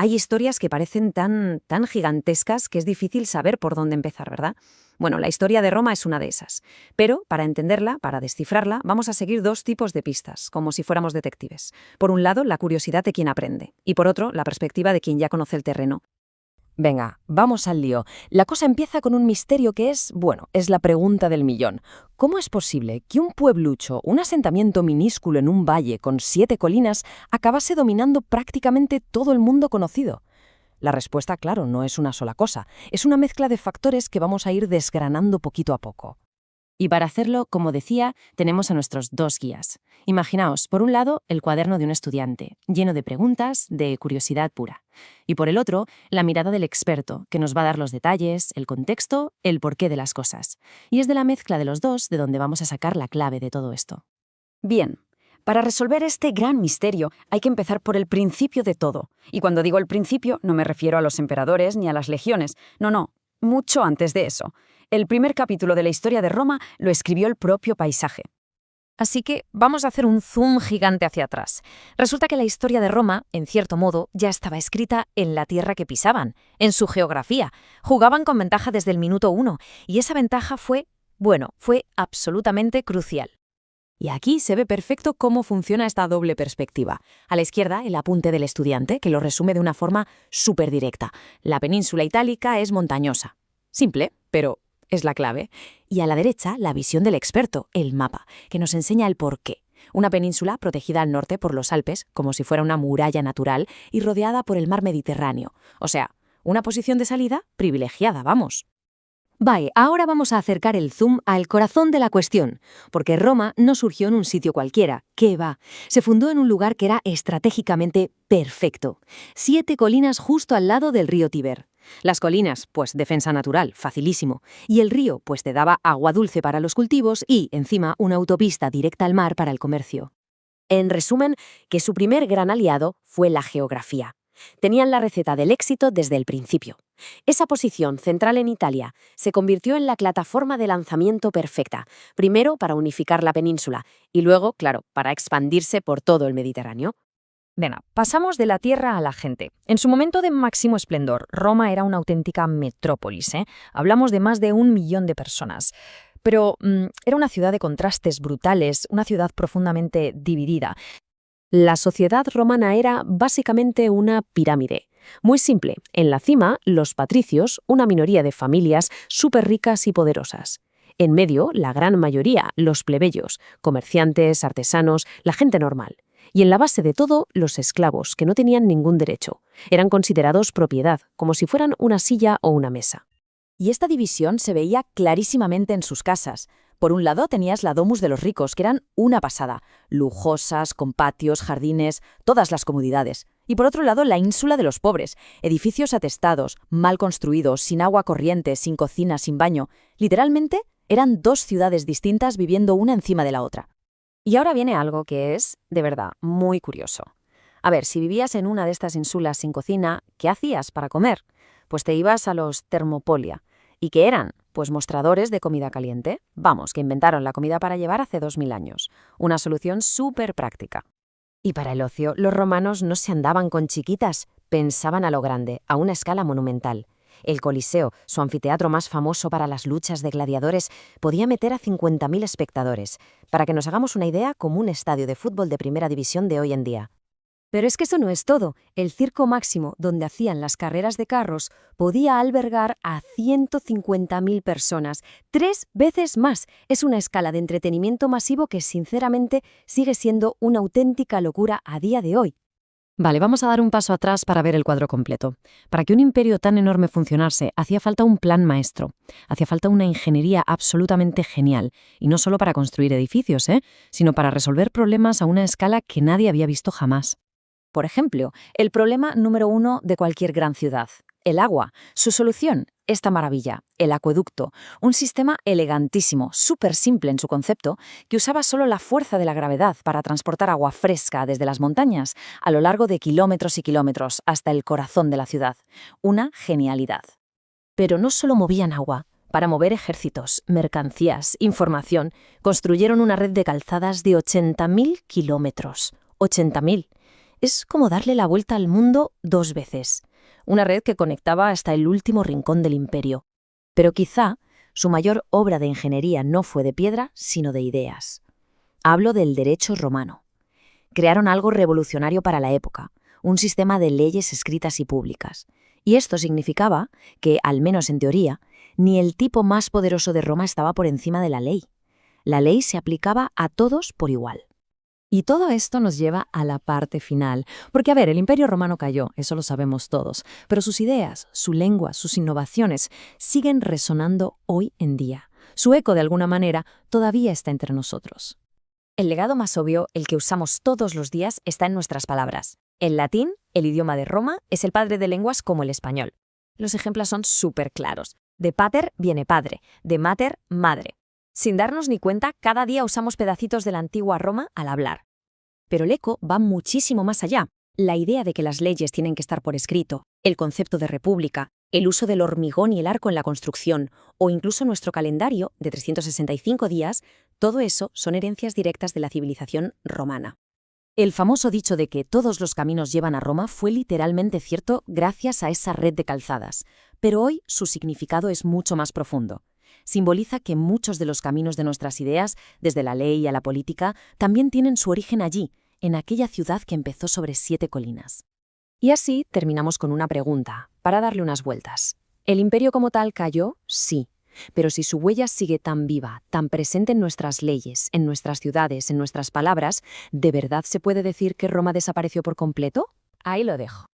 Hay historias que parecen tan gigantescas que es difícil saber por dónde empezar, ¿verdad? Bueno, la historia de Roma es una de esas. Pero, para entenderla, para descifrarla, vamos a seguir dos tipos de pistas, como si fuéramos detectives. Por un lado, la curiosidad de quien aprende, y por otro, la perspectiva de quien ya conoce el terreno. Venga, vamos al lío. La cosa empieza con un misterio que es la pregunta del millón. ¿Cómo es posible que un pueblucho, un asentamiento minúsculo en un valle con 7 colinas, acabase dominando prácticamente todo el mundo conocido? La respuesta, claro, no es una sola cosa. Es una mezcla de factores que vamos a ir desgranando poquito a poco. Y para hacerlo, como decía, tenemos a nuestros dos guías. Imaginaos, por un lado, el cuaderno de un estudiante, lleno de preguntas, de curiosidad pura. Y por el otro, la mirada del experto, que nos va a dar los detalles, el contexto, el porqué de las cosas. Y es de la mezcla de los dos de donde vamos a sacar la clave de todo esto. Bien, para resolver este gran misterio hay que empezar por el principio de todo. Y cuando digo el principio, no me refiero a los emperadores ni a las legiones. No, mucho antes de eso. El primer capítulo de la historia de Roma lo escribió el propio paisaje. Así que vamos a hacer un zoom gigante hacia atrás. Resulta que la historia de Roma, en cierto modo, ya estaba escrita en la tierra que pisaban, en su geografía. Jugaban con ventaja desde el minuto 1, y esa ventaja fue absolutamente crucial. Y aquí se ve perfecto cómo funciona esta doble perspectiva. A la izquierda, el apunte del estudiante, que lo resume de una forma súper directa. La península itálica es montañosa. Simple, pero es la clave. Y a la derecha, la visión del experto, el mapa, que nos enseña el porqué. Una península protegida al norte por los Alpes, como si fuera una muralla natural, y rodeada por el mar Mediterráneo. O sea, una posición de salida privilegiada, vamos. Vale, ahora vamos a acercar el zoom al corazón de la cuestión, porque Roma no surgió en un sitio cualquiera, ¿qué va? Se fundó en un lugar que era estratégicamente perfecto. 7 colinas justo al lado del río Tíber. Las colinas, pues defensa natural, facilísimo. Y el río, pues te daba agua dulce para los cultivos y, encima, una autopista directa al mar para el comercio. En resumen, que su primer gran aliado fue la geografía. Tenían la receta del éxito desde el principio. Esa posición central en Italia se convirtió en la plataforma de lanzamiento perfecta, primero para unificar la península y luego, claro, para expandirse por todo el Mediterráneo. Venga, pasamos de la tierra a la gente. En su momento de máximo esplendor, Roma era una auténtica metrópolis, ¿eh? Hablamos de más de 1 millón de personas. Pero era una ciudad de contrastes brutales, una ciudad profundamente dividida. La sociedad romana era básicamente una pirámide. Muy simple, en la cima, los patricios, una minoría de familias súper ricas y poderosas. En medio, la gran mayoría, los plebeyos, comerciantes, artesanos, la gente normal. Y en la base de todo, los esclavos, que no tenían ningún derecho. Eran considerados propiedad, como si fueran una silla o una mesa. Y esta división se veía clarísimamente en sus casas. Por un lado tenías la domus de los ricos, que eran una pasada, lujosas, con patios, jardines, todas las comodidades. Y por otro lado la ínsula de los pobres, edificios atestados, mal construidos, sin agua corriente, sin cocina, sin baño. Literalmente eran 2 ciudades distintas viviendo una encima de la otra. Y ahora viene algo que es, de verdad, muy curioso. A ver, si vivías en una de estas ínsulas sin cocina, ¿qué hacías para comer? Pues te ibas a los thermopolia. ¿Y qué eran? Pues mostradores de comida caliente. Vamos, que inventaron la comida para llevar hace 2000 años. Una solución súper práctica. Y para el ocio, los romanos no se andaban con chiquitas, pensaban a lo grande, a una escala monumental. El Coliseo, su anfiteatro más famoso para las luchas de gladiadores, podía meter a 50.000 espectadores. Para que nos hagamos una idea, como un estadio de fútbol de primera división de hoy en día. Pero es que eso no es todo. El circo máximo, donde hacían las carreras de carros, podía albergar a 150.000 personas. 3 veces más. Es una escala de entretenimiento masivo que, sinceramente, sigue siendo una auténtica locura a día de hoy. Vale, vamos a dar un paso atrás para ver el cuadro completo. Para que un imperio tan enorme funcionase, hacía falta un plan maestro. Hacía falta una ingeniería absolutamente genial. Y no solo para construir edificios, sino para resolver problemas a una escala que nadie había visto jamás. Por ejemplo, el problema número 1 de cualquier gran ciudad, el agua. Su solución, esta maravilla, el acueducto, un sistema elegantísimo, súper simple en su concepto, que usaba solo la fuerza de la gravedad para transportar agua fresca desde las montañas a lo largo de kilómetros y kilómetros hasta el corazón de la ciudad. Una genialidad. Pero no solo movían agua. Para mover ejércitos, mercancías, información, construyeron una red de calzadas de 80.000 kilómetros. 80.000. Es como darle la vuelta al mundo 2 veces. Una red que conectaba hasta el último rincón del imperio. Pero quizá su mayor obra de ingeniería no fue de piedra, sino de ideas. Hablo del derecho romano. Crearon algo revolucionario para la época, un sistema de leyes escritas y públicas. Y esto significaba que, al menos en teoría, ni el tipo más poderoso de Roma estaba por encima de la ley. La ley se aplicaba a todos por igual. Y todo esto nos lleva a la parte final. Porque, a ver, el Imperio Romano cayó, eso lo sabemos todos, pero sus ideas, su lengua, sus innovaciones siguen resonando hoy en día. Su eco, de alguna manera, todavía está entre nosotros. El legado más obvio, el que usamos todos los días, está en nuestras palabras. El latín, el idioma de Roma, es el padre de lenguas como el español. Los ejemplos son súper claros. De pater viene padre, de mater, madre. Sin darnos ni cuenta, cada día usamos pedacitos de la antigua Roma al hablar. Pero el eco va muchísimo más allá. La idea de que las leyes tienen que estar por escrito, el concepto de república, el uso del hormigón y el arco en la construcción, o incluso nuestro calendario de 365 días, todo eso son herencias directas de la civilización romana. El famoso dicho de que todos los caminos llevan a Roma fue literalmente cierto gracias a esa red de calzadas, pero hoy su significado es mucho más profundo. Simboliza que muchos de los caminos de nuestras ideas, desde la ley a la política, también tienen su origen allí, en aquella ciudad que empezó sobre 7 colinas. Y así terminamos con una pregunta, para darle unas vueltas. ¿El imperio como tal cayó? Sí. Pero si su huella sigue tan viva, tan presente en nuestras leyes, en nuestras ciudades, en nuestras palabras, ¿de verdad se puede decir que Roma desapareció por completo? Ahí lo dejo.